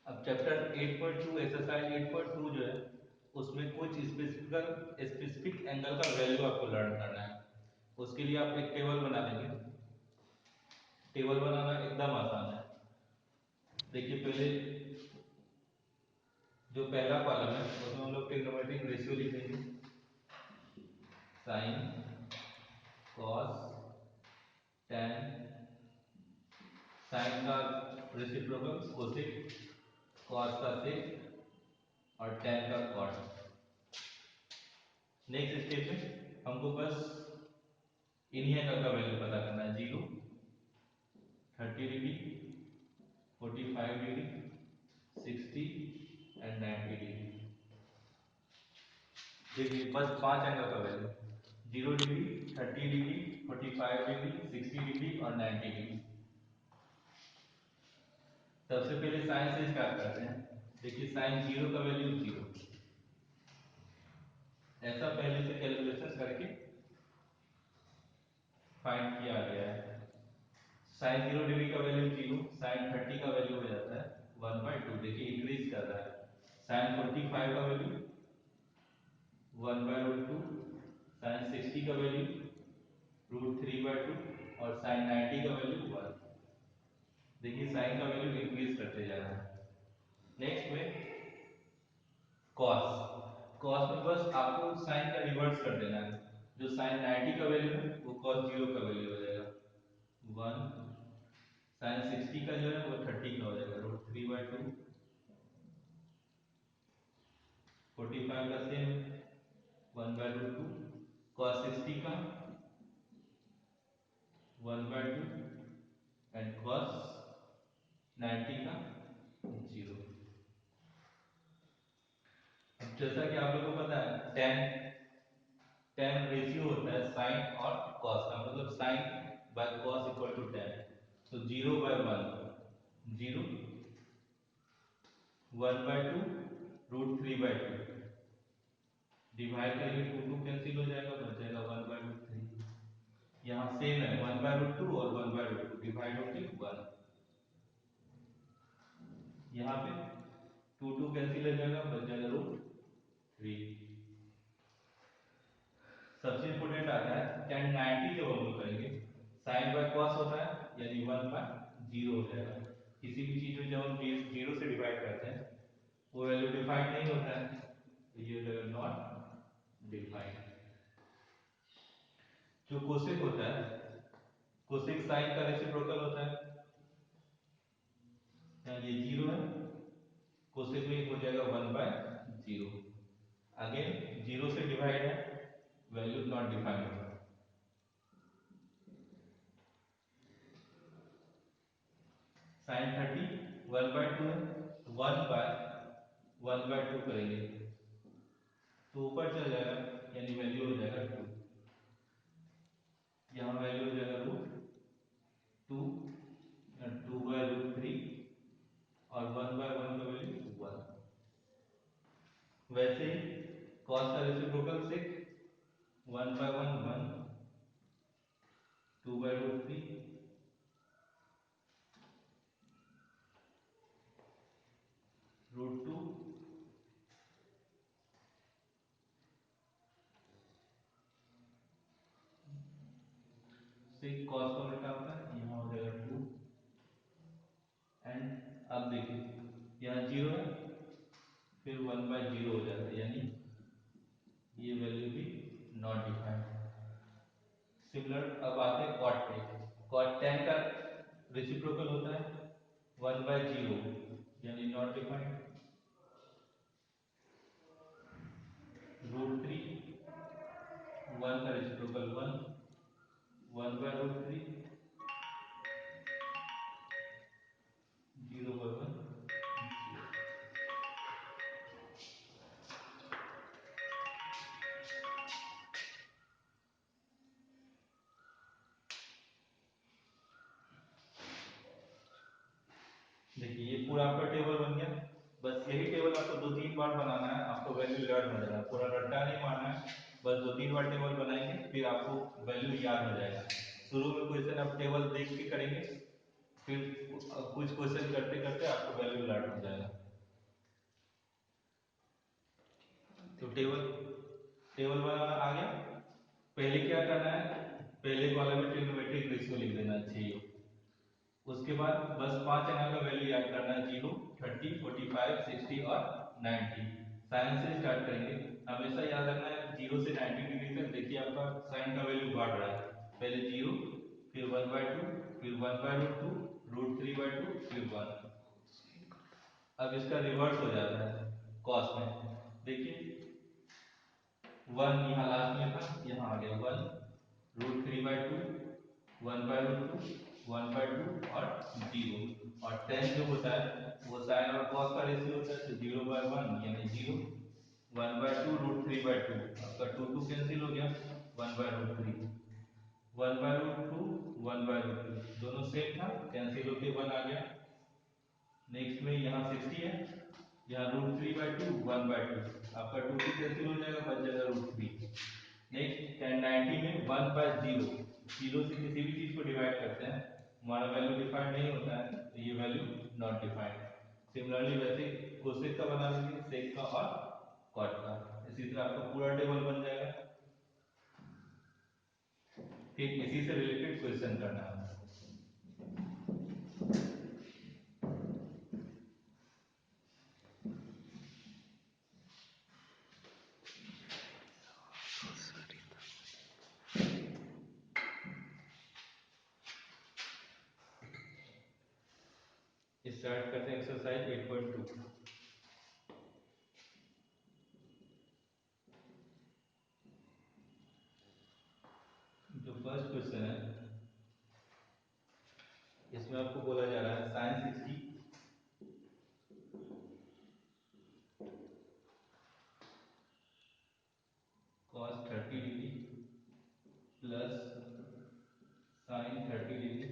अब chapter 8.2 exercise 8.2 जो है उसमें कुछ स्पेसिफिक एंगल का वैल्यू आपको लर्न करना है। उसके लिए आप एक टेबल बना लेंगे। टेबल बनाना एकदम आसान है। देखिए पहले जो पहला कॉलम है उसमें हम लोग ट्रिग्नोमेट्रिक रेशियो लिखेंगे। Sine, cos, tan. साइन का रेसिप्रोकल कोसेक, कॉस का सेक और टैन का कॉट। नेक्स्ट स्टेप में हमको बस इन्हीं एंगल का वैल्यू पता करना है। 0, 30 डिग्री, 45 डिग्री, 60 एंड 90 डिग्री। देखिए बस 5 एंगल का value 0 degree, 30 degree, 45 degree, 60 degree और 90 डिग्री। सबसे पहले साइन से स्टार्ट करते हैं। देखिए साइन 0 का वैल्यू 0, ऐसा पहले से कैलकुलेशन करके फाइंड किया गया है। साइन 0 डिग्री का वैल्यू 0, साइन 30 का वैल्यू हो जाता है 1/2। देखिए इंक्रीज कर रहा है। साइन 45 का वैल्यू 1/√2, साइन 60 का वैल्यू √3/2 और साइन 90 का वैल्यू 1। देखिए साइन का वैल्यू इंक्रीज करते जा रहा है। नेक्स्ट में कॉस। कॉस में बस आपको साइन का रिवर्स कर देना है। जो साइन 90 का वैल्यू है वो कॉस 0 का वैल्यू हो जाएगा 1। साइन 60 का जो है वो 30 का हो जाएगा √3/2। 45 का सेम 1/√2। कॉस 60 का 1/2 एंड कॉस 90 का 0। अब जैसा कि आप लोगों को पता है टेन रेशियो होता है साइन और कॉस का, मतलब sine by cos equal to tan. तो 0/1 0, 1/2 √3/2। डिवाइड करेंगे 2 कैंसिल हो जाएगा, बच जाएगा 1/√3। यहाँ सेम है 1/√2 और 1/√2 डिवाइड होके 1। यहाँ पे 2 कैंसिल हो जाएगा, बच जाएगा √3। सबसे इंपोर्टेंट आता है tan 90 जब हम लोग करेंगे साइन बाय कॉस होता है यानी 1/0 हो जाएगा। किसी भी चीज में जब हम 0 से डिवाइड करते हैं वो वैल्यू डिफाइंड नहीं होता है, तो ये वैल्यू नॉट डिफाइंड। जो कोसेक होता है, कोसेक साइन का रेसिप्रोकल होता है। ये 0 है, कोसेक में हो जाएगा 1/0। अगेन 0 से डिवाइड है, वैल्यू नॉट डिफाइंड होगा। साइन 30 1/2 है, 1/1/2 करेंगे तो ऊपर चल जाएगा यानी वैल्यू हो जाएगा 2। यहाँ वैल्यू हो जाएगा √2, 2/√3 और 1/1 का वैल्यू 1। वैसे ही cos का रेसिप्रोकल 6, 1/1 1, 2/√3 √2 से cos का उल्टा होता है, यहाँ हो जाएगा 2। एंड अब देखिए यहाँ 0 है, फिर 1/0 हो जाता है यानी ये वैल्यू भी नॉट डिफाइंड। सिमिलर अब आते हैं कॉट पे। कॉट tan का रेसिप्रोकल होता है 1/0 यानी नॉट डिफाइंड। √3 1 का रेसिप्रोकल 1, 1/√3 0/1 0। देखिए ये पूरा आपका टेबल बन गया। बस यही टेबल आपको 2-3 बार बनाना है, आपको वैल्यू लर्न हो जाएगा। थोड़ा रट्टा नहीं मारना है, बस 2-3 बार टेबल बनाएंगे फिर आपको वैल्यू याद हो जाएगा। शुरू में क्वेश्चन आप टेबल देख के करेंगे, फिर कुछ क्वेश्चन करते करते आपको वैल्यू लर्न हो जाएगा। तो टेबल टेबल बनाना आ गया। पहले क्या करना है, पहले कॉलम में ट्रिग्नोमेट्रिक रेशियो लिख देना चाहिए। उसके बाद बस 5 अंक का वैल्यू याद करना है, 0, 30, 45, 60 और 90। साइन से स्टार्ट करेंगे। हमेशा याद रखना है 0 से 90 डिग्री तक। देखिए आपका साइन का वैल्यू बढ़ रहा है, पहले 0, फिर 1/2, फिर 1/√2, √3/2, फिर 1। अब इसका रिवर्स हो जाता है कॉस में। देखिए 1 यहाँ लास्ट में था, यहाँ आ गया 1, √3/2, 1/√2, 1/2 और 0। और 10 जो होता है वो साइन और कॉस का रेशियो होता है, तो 0/1 यानी 0, 1/2 √3/2, आपका 2 कैंसिल हो गया, 1/√3, 1/√2, 1/√2 दोनों सेम था, कैंसिल होके 1 आ गया। नेक्स्ट में यहाँ 60 है, यहाँ √3/2, 1/2, आपका 2 कैंसिल हो जाएगा, बच जाएगा √3। नेक्स्ट 1090 में 1/0, 0 से किसी भी चीज को डिवाइड करते हैं, हमारा वैल्यू डिफाइंड नहीं होता है, तो ये वैल्यू नॉट डिफाइंड। सिमिलरली वैसे कोसेक का बना लेंगे, सेक का और कॉट का। इसी तरह आपका पूरा टेबल बन जाएगा। फिर इसी से रिलेटेड क्वेश्चन करना है। स्टार्ट करते हैं एक्सरसाइज 8.2। जो फर्स्ट क्वेश्चन है इसमें आपको बोला जा रहा है sine 60 cos 30 degree plus sine 30 degree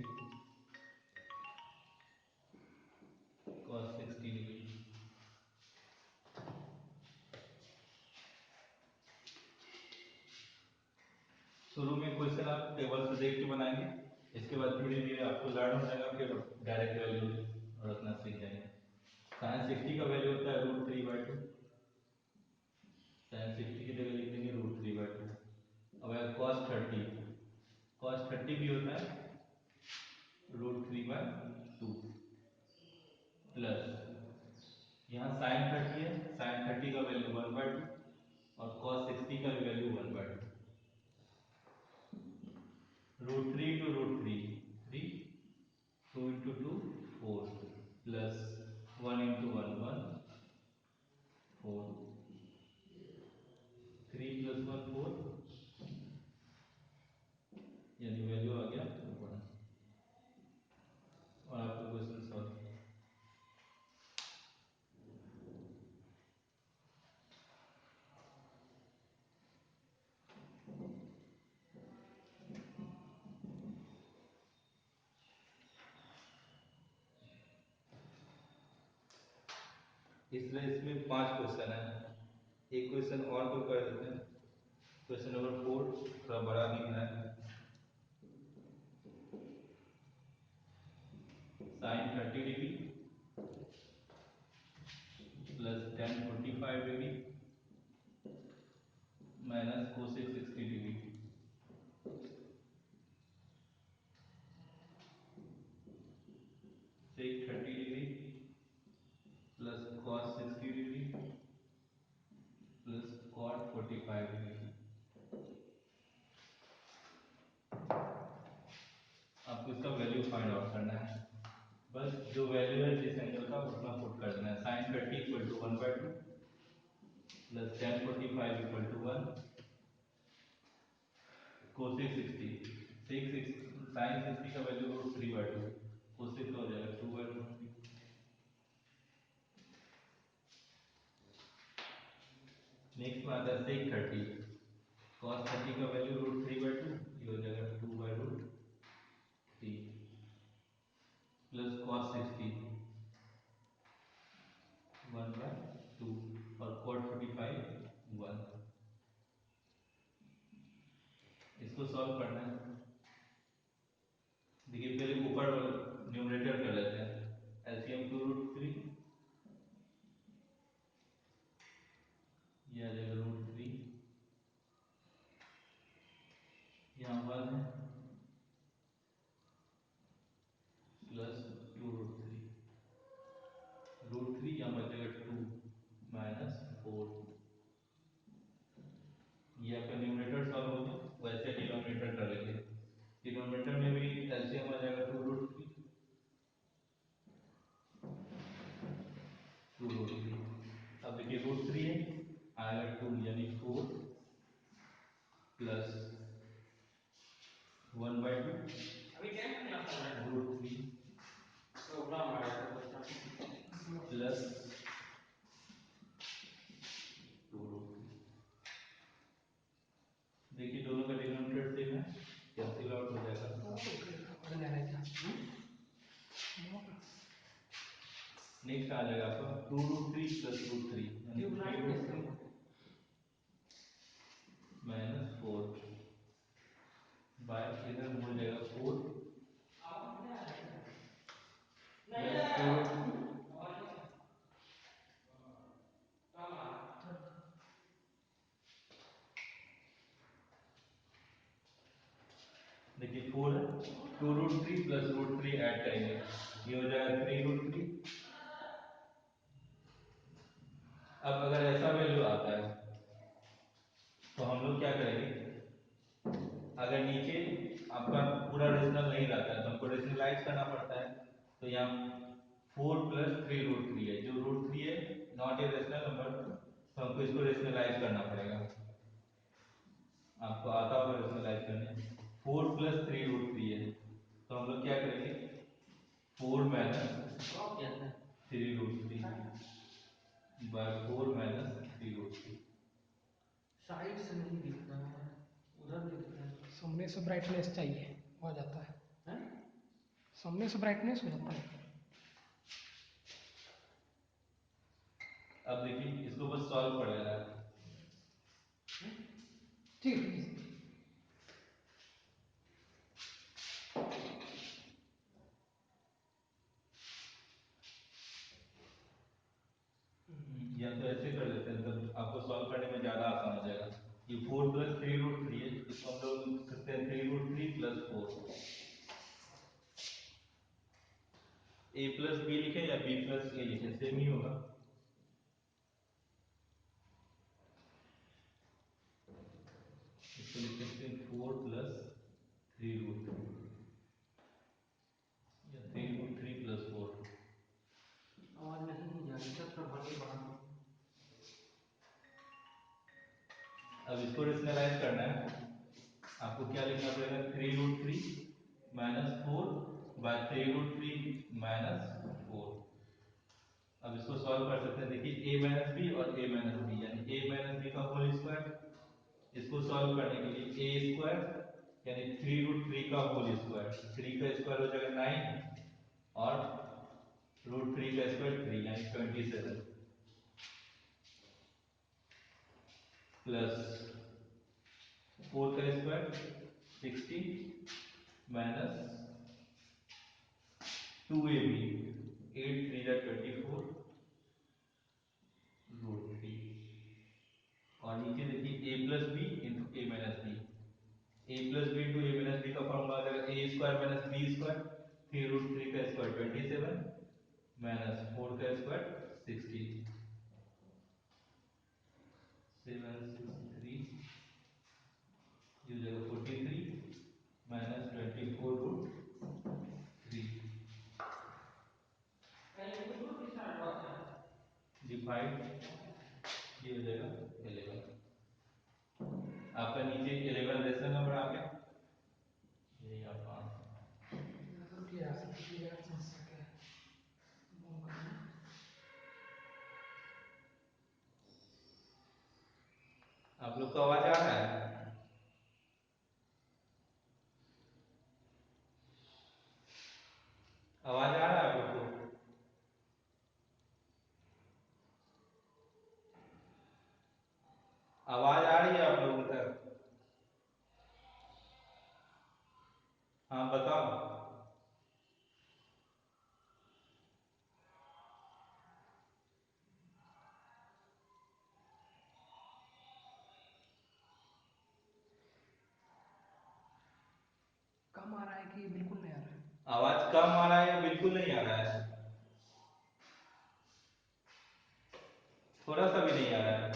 cos 60 degree. शुरू में क्वेश्चन आप टेबल से देख के बनाएंगे, इसके बाद धीरे धीरे आपको लर्न हो जाएगा, फिर डायरेक्ट वैल्यू रखना सीख जाएंगे। साइन 60 का वैल्यू होता है √3/2, साइन 60 की जगह लिख देंगे √3/2। अब है cos 30 भी होता है √3/2 प्लस यहाँ साइन 30 है, साइन 30 का वैल्यू 1/2 और cos 60 का भी value 1/2। √3 into √3, 3, 2 into 2, 4, plus 1 into 1, 1, 4, 3 plus 1, 4, यानी वैल्यू आ गया 1। और आपका क्वेश्चन सॉल्व। इसलिए इसमें 5 क्वेश्चन है, एक क्वेश्चन और को कर देते हैं। क्वेश्चन नंबर 4 थोड़ा बड़ा दिख रहा है। Sine 30 degree plus tan 45 degree minus cosec 60 degree. Sec 30 degree plus cos 60 degree plus cot 45 degree. आपको इसका वैल्यू फाइंड आउट करना है। बस जो वैल्यू है जिस एंगल का उतना पुट कर देना है। Sine 30 equal to 1/2 plus tan 45 equal to 1, cosec 60, sine 60 का वैल्यू √3/2, कोसेक का हो जाएगा 2/3। नेक्स्ट में आता है सेक 30, cos 30 का वैल्यू √3/2, ये हो जाएगा 2/3 प्लस cos 60 1/2 और cot 45 1। इसको सॉल्व करना है। देखिए पहले ऊपर न्यूमरेटर 3, ये आ जाएगा √3, यहाँ 1 है प्लस 2√3, √3 यहाँ बचेगा 2 माइनस 4। ये आपका न्यूमरेटर सॉल्व हो गया। वैसे डिनोमिनेटर कर लेंगे। डिनोमिनेटर में भी एलसीएम आ जाएगा 2√3, 2√3। अब देखिए √3 है, आएगा 2 यानी 4 प्लस 1/2 √3 प्लस 2√3। देखिए दोनों का डिनोमिनेटर सेम है, कैंसिल आउट हो जाएगा। नेक्स्ट आ जाएगा आपका 2√3 प्लस √3 यानी 3√3 माइनस 4 बाय इधर हो जाएगा 4 देखिए 4 है, 2√3 प्लस √3 ऐड करेंगे, ये हो जाएगा 3√3। अब अगर ऐसा वैल्यू आता है तो हम लोग क्या करेंगे, अगर नीचे आपका पूरा रेशनल नहीं रहता है तो हमको रेशनलाइज करना पड़ता है। तो यहाँ 4 प्लस 3√3 है, जो √3 है नॉट ए रेशनल नंबर, तो हमको इसको रेशनलाइज करना पड़ेगा। आपको आता होगा रेशनलाइज करने। 4 प्लस 3√3 है, तो हम लोग क्या करेंगे, 4 माइनस 3√3 बाय 4 माइनस 3√3। साइड से नहीं दिख रहा है, उधर दिख रहा है। सामने से ब्राइटनेस चाहिए, हो जाता है, सामने से ब्राइटनेस हो जाता है। अब देखिए इसको बस सॉल्व कर लेना है। ठीक है। या तो ऐसे कर लेते हैं, तब आपको सॉल्व करने में ज्यादा आसान हो जाएगा। ये 4 प्लस 3√3 है, इसको हम लोग लिख सकते हैं 3√3 प्लस 4। a प्लस बी लिखे या b प्लस ए लिखे, सेम ही होगा। इसको लिख सकते हैं 4 प्लस 3√3 या 3√3 प्लस 4। आवाज नहीं जा रही, सब बढ़े बाहर। अब इसको रेशनलाइज करना है, आपको क्या लिखना पड़ेगा, 3√3 माइनस 4 बाय 3√3 माइनस 4। अब इसको सॉल्व कर सकते हैं। देखिए a माइनस बी और a माइनस बी यानी a माइनस बी का होल स्क्वायर। इसको सॉल्व करने के लिए a स्क्वायर यानी 3√3 का होल स्क्वायर, 3 का स्क्वायर हो जाएगा 9 और √3 का स्क्वायर 3 यानी 27 प्लस 4 का स्क्वायर 60 माइनस 2ab 8 3 जा 24 √3 और नीचे देखिए a plus B into A minus B. a plus B into A minus B का फॉर्मूला आ जाएगा a square minus B square, फिर √3 का स्क्वायर 27 माइनस 4 का स्क्वायर 60 763 ये हो जाएगा 43 माइनस 24√3 डिवाइड ये हो जाएगा 11। आपका नीचे 11 रेशनल नंबर आ गया। ये आप आप लोग को आवाज आ रहा है? आवाज आ रहा है आप लोग को? आवाज आ रही है आप लोगों तक? हाँ बताओ। कम आ रहा है कि बिल्कुल नहीं आ रहा है? आवाज कम आ रहा है या बिल्कुल नहीं आ रहा है? थोड़ा सा भी नहीं आ रहा है?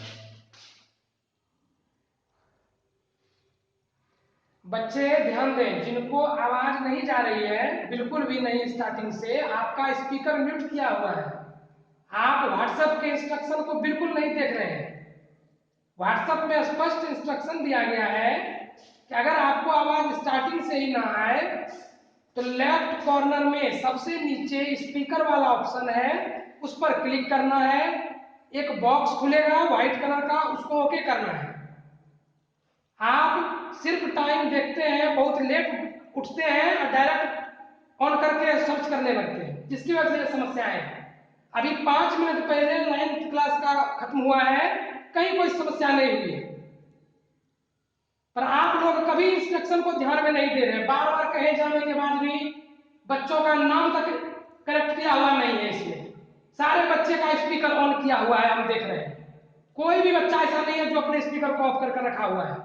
बच्चे ध्यान दें, जिनको आवाज नहीं जा रही है बिल्कुल भी नहीं स्टार्टिंग से, आपका स्पीकर म्यूट किया हुआ है, आप व्हाट्सएप के इंस्ट्रक्शन को बिल्कुल नहीं देख रहे हैं। व्हाट्सएप में स्पष्ट इंस्ट्रक्शन दिया गया है कि अगर आपको आवाज स्टार्टिंग से ही ना आए तो लेफ्ट कॉर्नर में सबसे नीचे स्पीकर वाला ऑप्शन है, उस पर क्लिक करना है, एक बॉक्स खुलेगा व्हाइट कलर का, उसको ओके करना है। आप सिर्फ टाइम देखते हैं, बहुत लेट उठते हैं और डायरेक्ट ऑन करके सर्च करने लगते हैं, जिसकी वजह से ये समस्याएं हैं। अभी 5 मिनट पहले 9th क्लास का खत्म हुआ है, कहीं कोई समस्या नहीं हुई है, पर आप लोग कभी इंस्ट्रक्शन को ध्यान में नहीं दे रहे, बार बार कहे जाने के बाद भी बच्चों का नाम तक करेक्ट किया हुआ नहीं है। इसलिए सारे बच्चे का स्पीकर ऑन किया हुआ है, हम देख रहे हैं। कोई भी बच्चा ऐसा नहीं है जो अपने स्पीकर को ऑफ करके रखा हुआ है।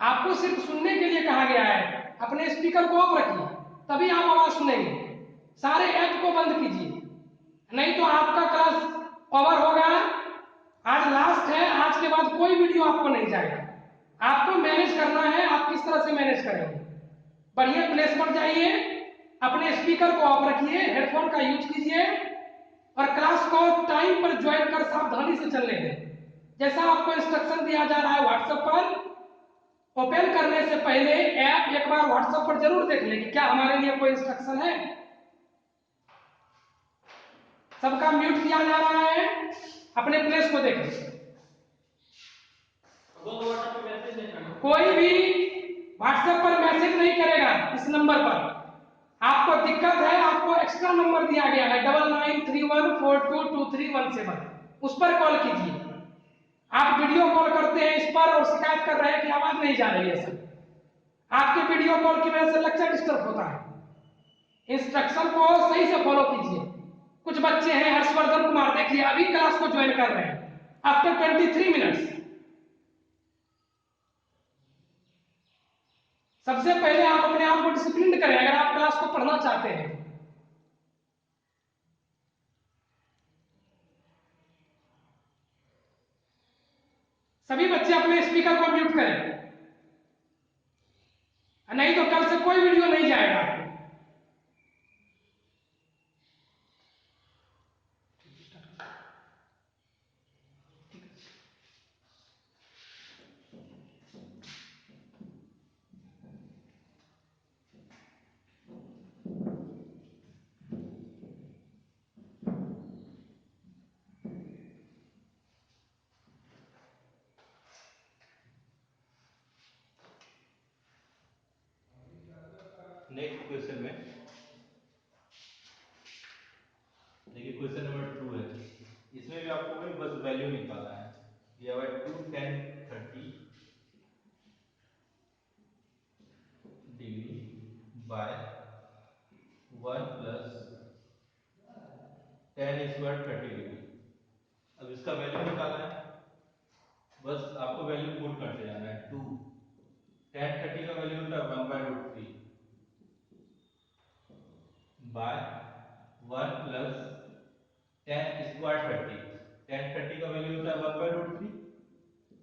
आपको सिर्फ सुनने के लिए कहा गया है, अपने स्पीकर को ऑफ रखिए, तभी आप आवाज सुनेंगे। सारे ऐप को बंद कीजिए, नहीं तो आपका क्लास ओवर होगा। आज लास्ट है, आज के बाद कोई वीडियो आपको नहीं जाएगा। आपको मैनेज करना है, आप किस तरह से मैनेज करेंगे। बढ़िया प्लेस पर जाइए, अपने स्पीकर को ऑफ रखिए, हेडफोन का यूज कीजिए और क्लास को टाइम पर ज्वाइन कर सावधानी से चलने दें। जैसा आपको इंस्ट्रक्शन दिया जा रहा है व्हाट्सएप पर, ओपन करने से पहले ऐप एक बार व्हाट्सएप पर जरूर देख लें कि क्या हमारे लिए कोई इंस्ट्रक्शन है। सबका म्यूट किया जा रहा है, अपने प्लेस को देखें। कोई भी व्हाट्सएप पर मैसेज नहीं करेगा इस नंबर पर। आपको दिक्कत है, आपको एक्स्ट्रा नंबर दिया गया है 9931422317, उस पर कॉल कीजिए। आप वीडियो कॉल करते हैं इस पर और शिकायत कर रहे हैं कि आवाज नहीं जा रही है सर, आपके वीडियो कॉल की वजह से लेक्चर डिस्टर्ब होता है। इंस्ट्रक्शन को सही से फॉलो कीजिए। कुछ बच्चे हैं, हर्षवर्धन कुमार, देखिए अभी क्लास को ज्वाइन कर रहे हैं आफ्टर 23 मिनट्स। सबसे पहले आप अपने आप को डिसिप्लिन करें अगर आप क्लास को पढ़ना चाहते हैं। सभी बच्चे अपने स्पीकर को म्यूट करें, नहीं तो कल से कोई वीडियो नहीं जाएगा आपको। नेक्स्ट क्वेश्चन में देखिए, क्वेश्चन नंबर 2 है। इसमें भी आपको वही बस वैल्यू निकालना है। दिया हुआ है 2 10 30 degree by 1 plus 10 square 30 degree. अब इसका वैल्यू निकालना है, बस आपको वैल्यू पुट करते जाना है। 2 10 30 का वैल्यू होता है 1/√3 बाय 1 प्लस 10 स्क्वायर 30। 10 30 का वैल्यू होता है 1/√3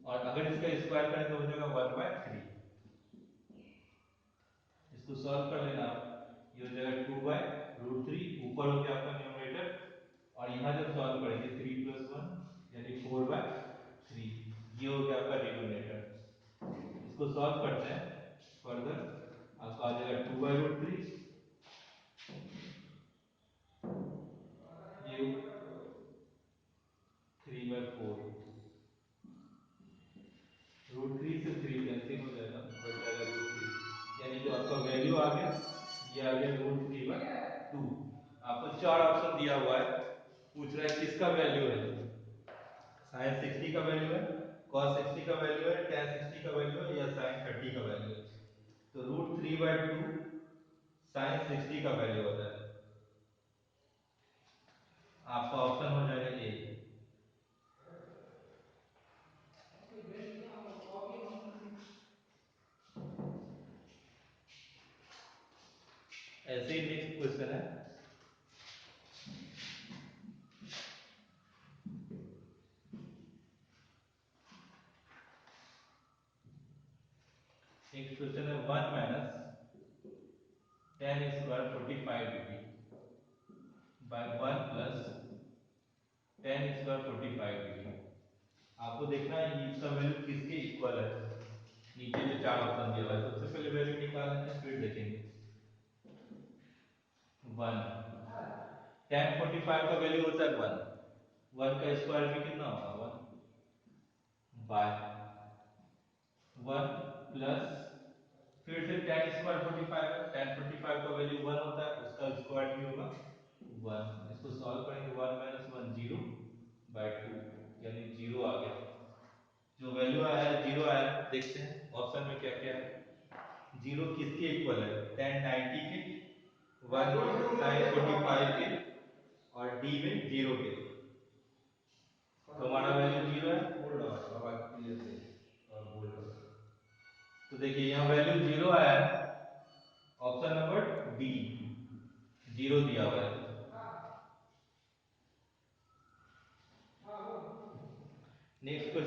और अगर इसका स्क्वायर करें तो हो जाएगा 1/3। इसको सॉल्व कर लेना आप, ये हो जाएगा 2/√3, ऊपर हो गया आपका न्यूमरेटर और यहाँ जब सॉल्व करेंगे 3 + 1 यानी 4/3, ये हो गया आपका डिनोमिनेटर। इसको सॉल्व करते हैं फर्दर, आपका आ जाएगा 2/√3, ये 3/4, √3 से 3 कैंसिल हो जाएगा, बच जाएगा √3, यानी जो आपका वैल्यू आ गया ये आ गया √3/2। आपको 4 ऑप्शन दिया हुआ है, पूछ रहा है किसका वैल्यू है। sin 60 का वैल्यू है, cos 60 का वैल्यू है, tan 60 का वैल्यू है या sin 30 का वैल्यू है। तो √3/2 sin 60 का वैल्यू होता है, आपका ऑप्शन हो जाएगा ए। नेक्स्ट क्वेश्चन है 1 minus tan square 45 degree by 1 plus tan square 45 degree. आपको देखना है ये इसका वैल्यू किसके इक्वल है। नीचे जो चार ऑप्शन दिया हुआ है सबसे पहले वैल्यू निकालना है, फिर देखेंगे। 1 tan 45 का वैल्यू होता है 1, 1 का स्क्वायर भी कितना होगा 1 बाय 1 प्लस फिर से tan स्क्वायर 45 है, tan 45 का वैल्यू 1 होता है, उसका स्क्वायर भी होगा 1। इसको सॉल्व करेंगे 1 माइनस 1 0 बाय 2 यानी 0 आ गया। जो वैल्यू आया है 0 आया। देखते हैं ऑप्शन में क्या क्या है। 0 किसके इक्वल है, tan 90 के, 1 के, sin 45 के और d में 0 के। तो हमारा वैल्यू 0 है। बोल रहा है आवाज क्लियर से और बोल रहा है। तो देखिए यहाँ वैल्यू 0 आया है, ऑप्शन नंबर डी 0 दिया हुआ है।